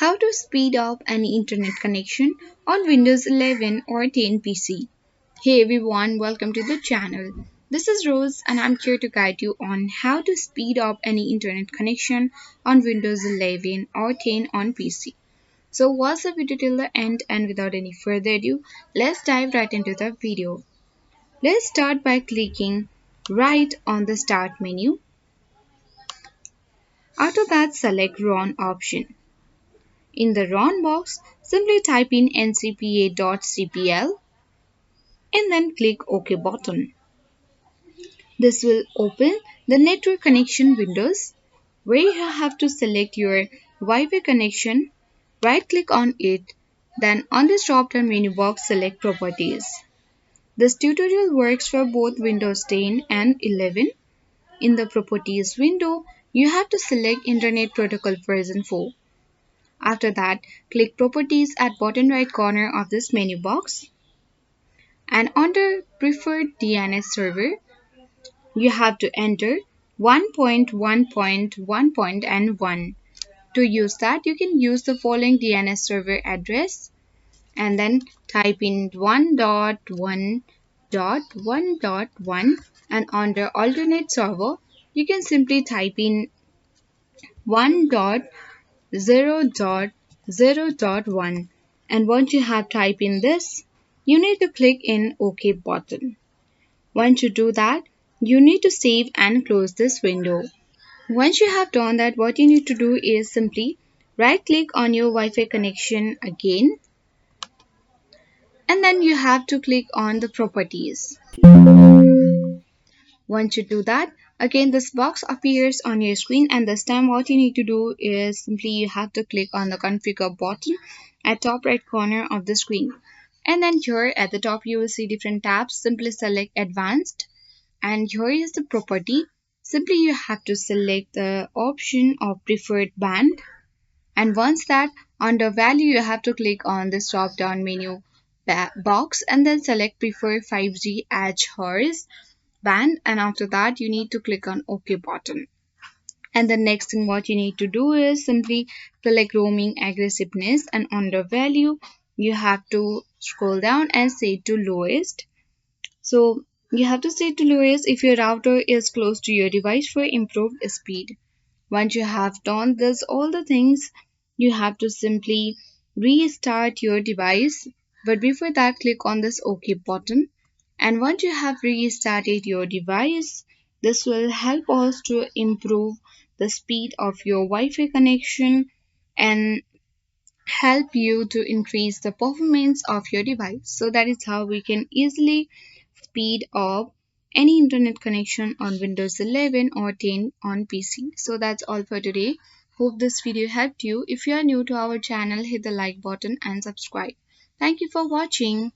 How to speed up any internet connection on Windows 11 or 10 PC. Hey everyone, welcome to the channel. This is Rose and I'm here to guide you on how to speed up any internet connection on Windows 11 or 10 on PC. So watch the video till the end, and without any further ado, let's dive right into the video. Let's start by clicking right on the Start menu. After that, select Run option. In the Run box, simply type in ncpa.cpl and then click OK button. This will open the network connection windows where you have to select your Wi-Fi connection, right click on it, then on this drop-down menu box select Properties. This tutorial works for both Windows 10 and 11. In the Properties window, you have to select Internet Protocol version 4. After that, click Properties at bottom right corner of this menu box. And under Preferred DNS Server, you have to enter 1.1.1. and 1. To use that, you can use the following DNS server address and then type in 1.1.1.1, and under alternate server, you can simply type in 1.0.0.1, and once you have typed in this, you need to click in OK button. Once you do that, you need to save and close this window. Once you have done that, what you need to do is simply right click on your Wi-Fi connection again, and then you have to click on the properties. Once you do that, again this box appears on your screen, and this time what you need to do is simply you have to click on the configure button at top right corner of the screen. And then here at the top you will see different tabs. Simply select advanced, and here is the property. Simply you have to select the option of preferred band, and once that, under value you have to click on this drop down menu box and then select prefer 5G HZ band, and after that you need to click on OK button. And the next thing what you need to do is simply select roaming aggressiveness, and under value you have to scroll down and set to lowest. So you have to set to lowest if your router is close to your device for improved speed. Once you have done this all the things, you have to simply restart your device. But before that, click on this OK button. And once you have restarted your device, this will help us to improve the speed of your Wi-Fi connection and help you to increase the performance of your device. So that is how we can easily speed up any internet connection on Windows 11 or 10 on PC. So that's all for today. Hope this video helped you. If you are new to our channel, hit the like button and subscribe. Thank you for watching.